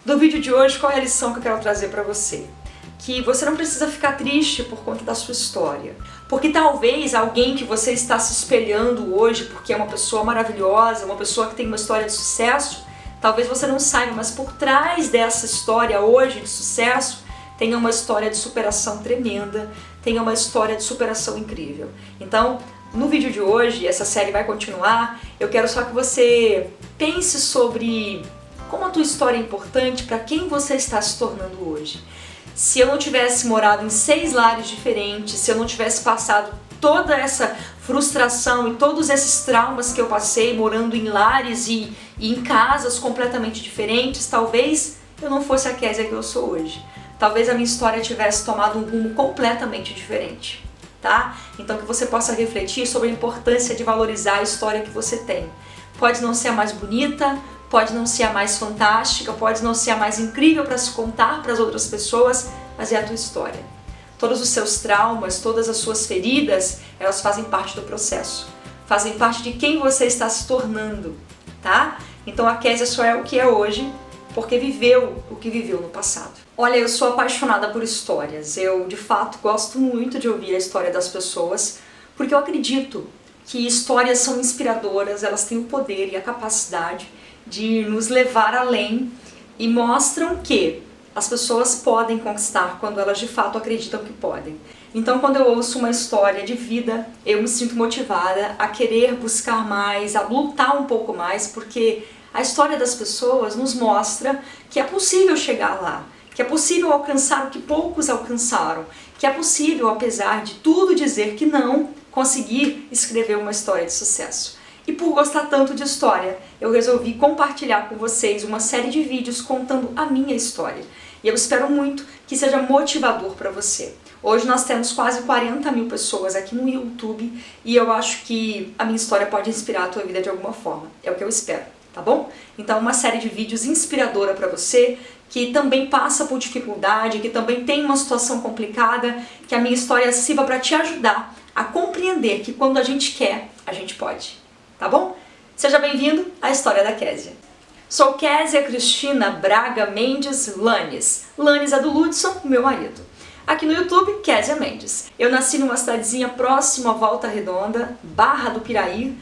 No vídeo de hoje, qual é a lição que eu quero trazer para você? Que você não precisa ficar triste por conta da sua história. Porque talvez alguém que você está se espelhando hoje, porque é uma pessoa maravilhosa, uma pessoa que tem uma história de sucesso, talvez você não saiba, mas por trás dessa história hoje de sucesso, tem uma história de superação tremenda, tem uma história de superação incrível. Então, no vídeo de hoje, essa série vai continuar, eu quero só que você pense sobre como a tua história é importante para quem você está se tornando hoje. Se eu não tivesse morado em 6 lares diferentes, se eu não tivesse passado toda essa frustração e todos esses traumas que eu passei morando em lares e em casas completamente diferentes, talvez eu não fosse a Kézia que eu sou hoje. Talvez a minha história tivesse tomado um rumo completamente diferente, tá? Então que você possa refletir sobre a importância de valorizar a história que você tem. Pode não ser a mais bonita, pode não ser a mais fantástica, pode não ser a mais incrível para se contar para as outras pessoas, mas é a tua história. Todos os seus traumas, todas as suas feridas, elas fazem parte do processo. Fazem parte de quem você está se tornando, tá? Então a Kézia só é o que é hoje, porque viveu o que viveu no passado. Olha, eu sou apaixonada por histórias. Eu, de fato, gosto muito de ouvir a história das pessoas, porque eu acredito que histórias são inspiradoras, elas têm o poder e a capacidade de nos levar além e mostram que as pessoas podem conquistar quando elas de fato acreditam que podem. Então, quando eu ouço uma história de vida, eu me sinto motivada a querer buscar mais, a lutar um pouco mais, porque a história das pessoas nos mostra que é possível chegar lá, que é possível alcançar o que poucos alcançaram, que é possível, apesar de tudo dizer que não, conseguir escrever uma história de sucesso. E por gostar tanto de história, eu resolvi compartilhar com vocês uma série de vídeos contando a minha história. E eu espero muito que seja motivador para você. Hoje nós temos quase 40 mil pessoas aqui no YouTube e eu acho que a minha história pode inspirar a tua vida de alguma forma. É o que eu espero, tá bom? Então uma série de vídeos inspiradora para você, que também passa por dificuldade, que também tem uma situação complicada, que a minha história sirva para te ajudar a compreender que quando a gente quer, a gente pode. Tá bom? Seja bem-vindo à História da Kézia. Sou Kézia Cristina Braga Mendes Lanes. Lanes é do Ludson, meu marido. Aqui no YouTube, Kézia Mendes. Eu nasci numa cidadezinha próxima à Volta Redonda, Barra do Piraí,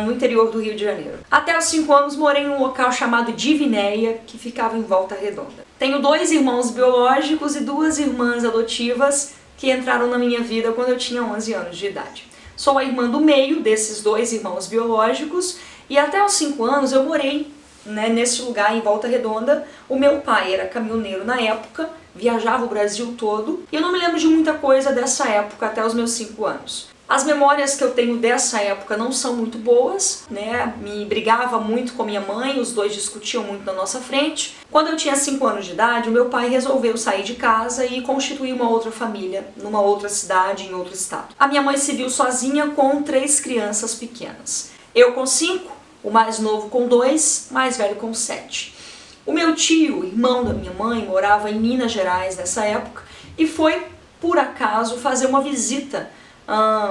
no interior do Rio de Janeiro. Até os 5 anos morei em um local chamado Divinéia, que ficava em Volta Redonda. Tenho 2 irmãos biológicos e 2 irmãs adotivas que entraram na minha vida quando eu tinha 11 anos de idade. Sou a irmã do meio desses 2 irmãos biológicos e até os 5 anos eu morei, nesse lugar em Volta Redonda. O meu pai era caminhoneiro na época, viajava o Brasil todo e eu não me lembro de muita coisa dessa época até os meus 5 anos. As memórias que eu tenho dessa época não são muito boas, Me brigava muito com minha mãe, os 2 discutiam muito na nossa frente. Quando eu tinha 5 anos de idade, o meu pai resolveu sair de casa e constituir uma outra família, numa outra cidade, em outro estado. A minha mãe se viu sozinha com 3 crianças pequenas. Eu com 5, o mais novo com 2, mais velho com 7. O meu tio, irmão da minha mãe, morava em Minas Gerais nessa época e foi, por acaso, fazer uma visita.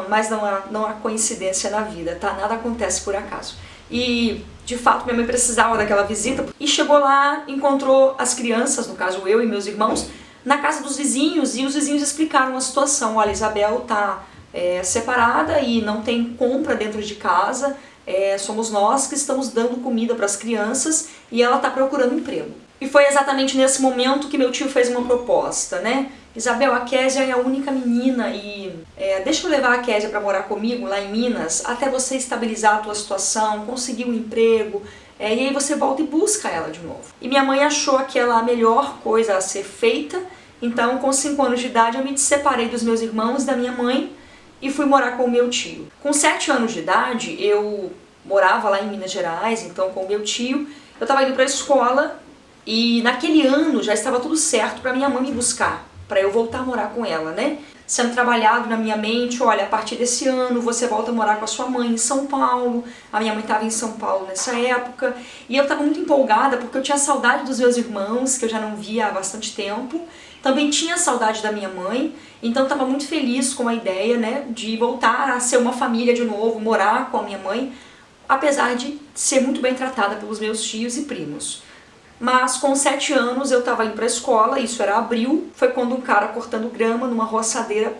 Mas não há coincidência na vida, tá? Nada acontece por acaso. E, de fato, minha mãe precisava daquela visita e chegou lá, encontrou as crianças, no caso eu e meus irmãos, na casa dos vizinhos, e os vizinhos explicaram a situação. Olha, Isabel tá separada e não tem compra dentro de casa, somos nós que estamos dando comida para as crianças e ela tá procurando emprego. E foi exatamente nesse momento que meu tio fez uma proposta, Isabel, a Kézia é a única menina e deixa eu levar a Kézia para morar comigo lá em Minas até você estabilizar a tua situação, conseguir um emprego, e aí você volta e busca ela de novo. E minha mãe achou aquela a melhor coisa a ser feita, então com 5 anos de idade eu me separei dos meus irmãos e da minha mãe e fui morar com o meu tio. Com 7 anos de idade eu morava lá em Minas Gerais, então com o meu tio, eu estava indo para a escola e naquele ano já estava tudo certo para minha mãe me buscar, para eu voltar a morar com ela, Sendo trabalhado na minha mente, olha, a partir desse ano você volta a morar com a sua mãe em São Paulo. A minha mãe estava em São Paulo nessa época e eu estava muito empolgada porque eu tinha saudade dos meus irmãos, que eu já não via há bastante tempo. Também tinha saudade da minha mãe, então estava muito feliz com a ideia, de voltar a ser uma família de novo, morar com a minha mãe, apesar de ser muito bem tratada pelos meus tios e primos. Mas com 7 anos eu estava indo para a escola, isso era abril, foi quando um cara cortando grama numa roçadeira,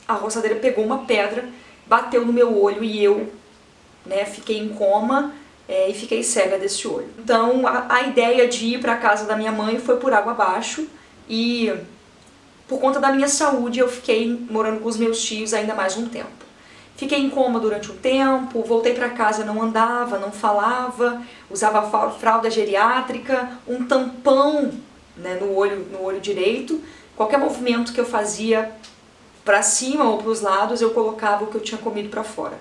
a roçadeira pegou uma pedra, bateu no meu olho e eu, né, fiquei em coma e fiquei cega desse olho. Então a ideia de ir para a casa da minha mãe foi por água abaixo e por conta da minha saúde eu fiquei morando com os meus tios ainda mais um tempo. Fiquei em coma durante um tempo, voltei para casa, não andava, não falava, usava fralda geriátrica, um tampão, né, no olho direito. Qualquer movimento que eu fazia para cima ou para os lados, eu colocava o que eu tinha comido para fora.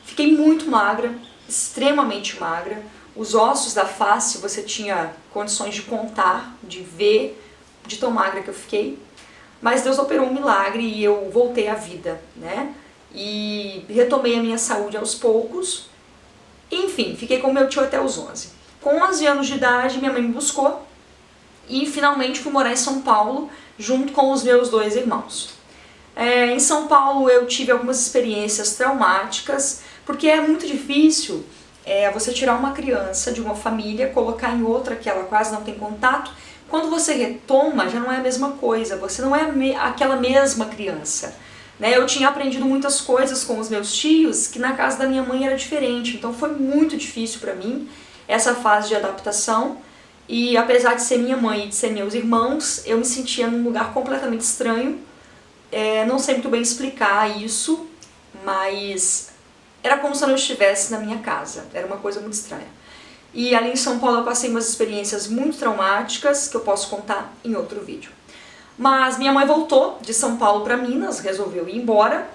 Fiquei muito magra, extremamente magra. Os ossos da face você tinha condições de contar, de ver, de tão magra que eu fiquei. Mas Deus operou um milagre e eu voltei à vida, né? E retomei a minha saúde aos poucos. Enfim, fiquei com meu tio até os 11. Com 11 anos de idade, minha mãe me buscou e finalmente fui morar em São Paulo junto com os meus 2 irmãos. Em São Paulo eu tive algumas experiências traumáticas, porque é muito difícil você tirar uma criança de uma família, colocar em outra que ela quase não tem contato. Quando você retoma, já não é a mesma coisa, você não é aquela mesma criança. Eu tinha aprendido muitas coisas com os meus tios que na casa da minha mãe era diferente, então foi muito difícil para mim essa fase de adaptação. E apesar de ser minha mãe e de ser meus irmãos, eu me sentia num lugar completamente estranho. Não sei muito bem explicar isso, mas era como se eu não estivesse na minha casa, era uma coisa muito estranha. E ali em São Paulo eu passei umas experiências muito traumáticas que eu posso contar em outro vídeo. Mas minha mãe voltou de São Paulo para Minas, resolveu ir embora.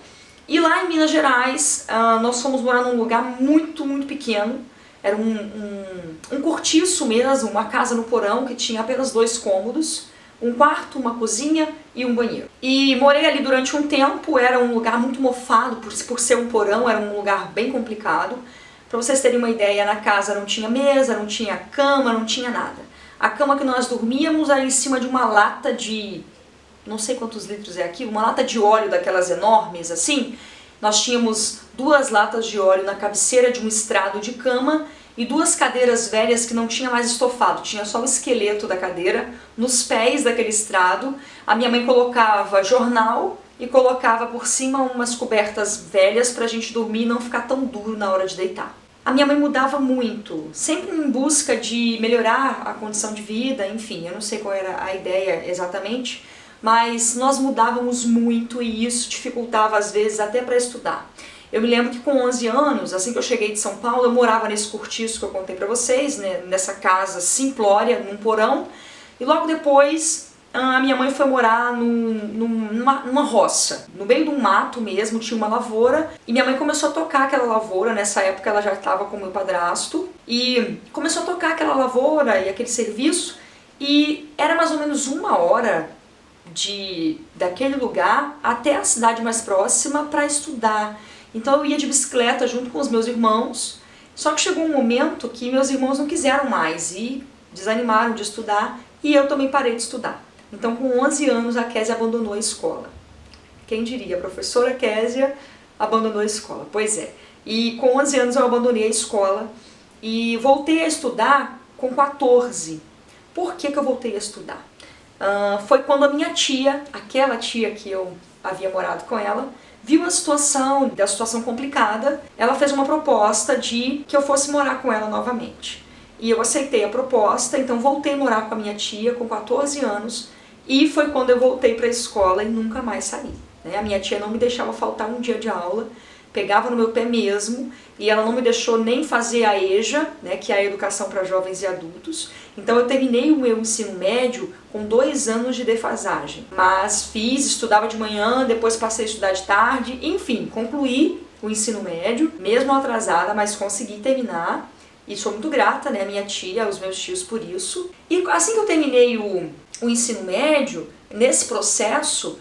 E lá em Minas Gerais, nós fomos morar num lugar muito, muito pequeno. Era um cortiço mesmo, uma casa no porão que tinha apenas 2 cômodos. Um quarto, uma cozinha e um banheiro. E morei ali durante um tempo, era um lugar muito mofado, por ser um porão, era um lugar bem complicado. Para vocês terem uma ideia, na casa não tinha mesa, não tinha cama, não tinha nada. A cama que nós dormíamos era em cima de uma lata de, não sei quantos litros é aquilo, uma lata de óleo daquelas enormes assim. Nós tínhamos 2 latas de óleo na cabeceira de um estrado de cama e 2 cadeiras velhas que não tinha mais estofado, tinha só o esqueleto da cadeira nos pés daquele estrado. A minha mãe colocava jornal e colocava por cima umas cobertas velhas pra gente dormir e não ficar tão duro na hora de deitar. A minha mãe mudava muito, sempre em busca de melhorar a condição de vida, enfim, eu não sei qual era a ideia exatamente, mas nós mudávamos muito e isso dificultava às vezes até para estudar. Eu me lembro que com 11 anos, assim que eu cheguei de São Paulo, eu morava nesse cortiço que eu contei pra vocês, né, nessa casa simplória, num porão, e logo depois a minha mãe foi morar numa roça, no meio de um mato mesmo, tinha uma lavoura, e minha mãe começou a tocar aquela lavoura. Nessa época ela já estava com o meu padrasto, e começou a tocar aquela lavoura e aquele serviço, e era mais ou menos 1 hora daquele lugar até a cidade mais próxima para estudar. Então eu ia de bicicleta junto com os meus irmãos, só que chegou um momento que meus irmãos não quiseram mais e desanimaram de estudar, e eu também parei de estudar. Então com 11 anos a Késia abandonou a escola. Quem diria, a professora Késia abandonou a escola. Pois é. E com 11 anos eu abandonei a escola e voltei a estudar com 14. Por que eu voltei a estudar? Foi quando a minha tia, aquela tia que eu havia morado com ela, viu a situação complicada. Ela fez uma proposta de que eu fosse morar com ela novamente. E eu aceitei a proposta, então voltei a morar com a minha tia com 14 anos. E foi quando eu voltei para a escola e nunca mais saí. A minha tia não me deixava faltar um dia de aula, pegava no meu pé mesmo, e ela não me deixou nem fazer a EJA, que é a Educação para Jovens e Adultos. Então eu terminei o meu ensino médio com 2 anos de defasagem. Mas estudava de manhã, depois passei a estudar de tarde, enfim, concluí o ensino médio, mesmo atrasada, mas consegui terminar. E sou muito grata, à minha tia, aos meus tios por isso. E assim que eu terminei o ensino médio, nesse processo,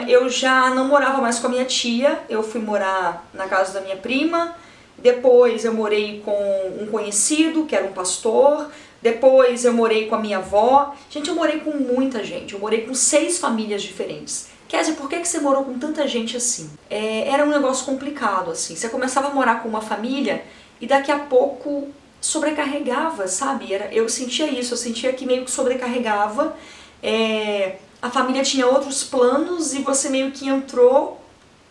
eu já não morava mais com a minha tia, eu fui morar na casa da minha prima, depois eu morei com um conhecido, que era um pastor, depois eu morei com a minha avó. Gente, eu morei com muita gente, eu morei com 6 famílias diferentes. Késia, por que você morou com tanta gente assim? Era um negócio complicado, assim, você começava a morar com uma família e daqui a pouco sobrecarregava, sabe? Eu sentia isso, eu sentia que meio que sobrecarregava. A família tinha outros planos e você meio que entrou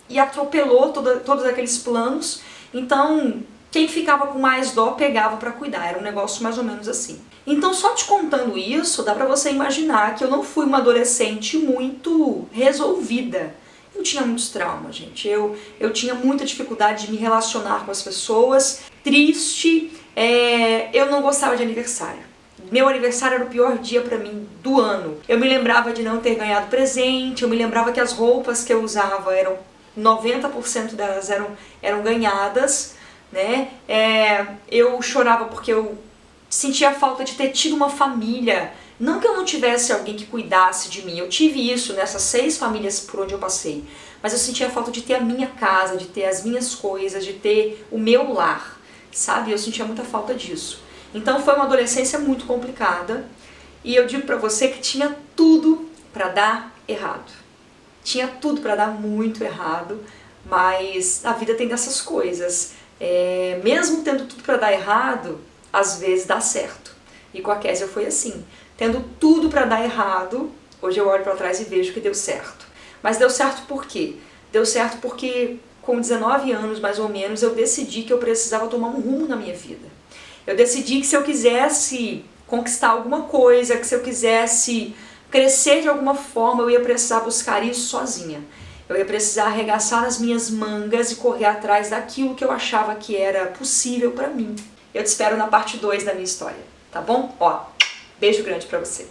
e atropelou todos aqueles planos. Então, quem ficava com mais dó pegava pra cuidar, era um negócio mais ou menos assim. Então, só te contando isso, dá pra você imaginar que eu não fui uma adolescente muito resolvida. Eu tinha muitos traumas, gente. Eu tinha muita dificuldade de me relacionar com as pessoas. Triste, eu não gostava de aniversário. Meu aniversário era o pior dia pra mim do ano. Eu me lembrava de não ter ganhado presente, eu me lembrava que as roupas que eu usava 90% delas eram ganhadas, né? Eu chorava porque eu sentia falta de ter tido uma família. Não que eu não tivesse alguém que cuidasse de mim, eu tive isso nessas 6 famílias por onde eu passei, mas eu sentia falta de ter a minha casa, de ter as minhas coisas, de ter o meu lar, sabe? Eu sentia muita falta disso. Então foi uma adolescência muito complicada e eu digo pra você que tinha tudo pra dar errado. Tinha tudo pra dar muito errado, mas a vida tem dessas coisas. Mesmo tendo tudo pra dar errado, às vezes dá certo. E com a Kézia foi assim. Tendo tudo pra dar errado, hoje eu olho pra trás e vejo que deu certo. Mas deu certo por quê? Deu certo porque com 19 anos, mais ou menos, eu decidi que eu precisava tomar um rumo na minha vida. Eu decidi que se eu quisesse conquistar alguma coisa, que se eu quisesse crescer de alguma forma, eu ia precisar buscar isso sozinha. Eu ia precisar arregaçar as minhas mangas e correr atrás daquilo que eu achava que era possível pra mim. Eu te espero na parte 2 da minha história, tá bom? Ó, beijo grande pra você.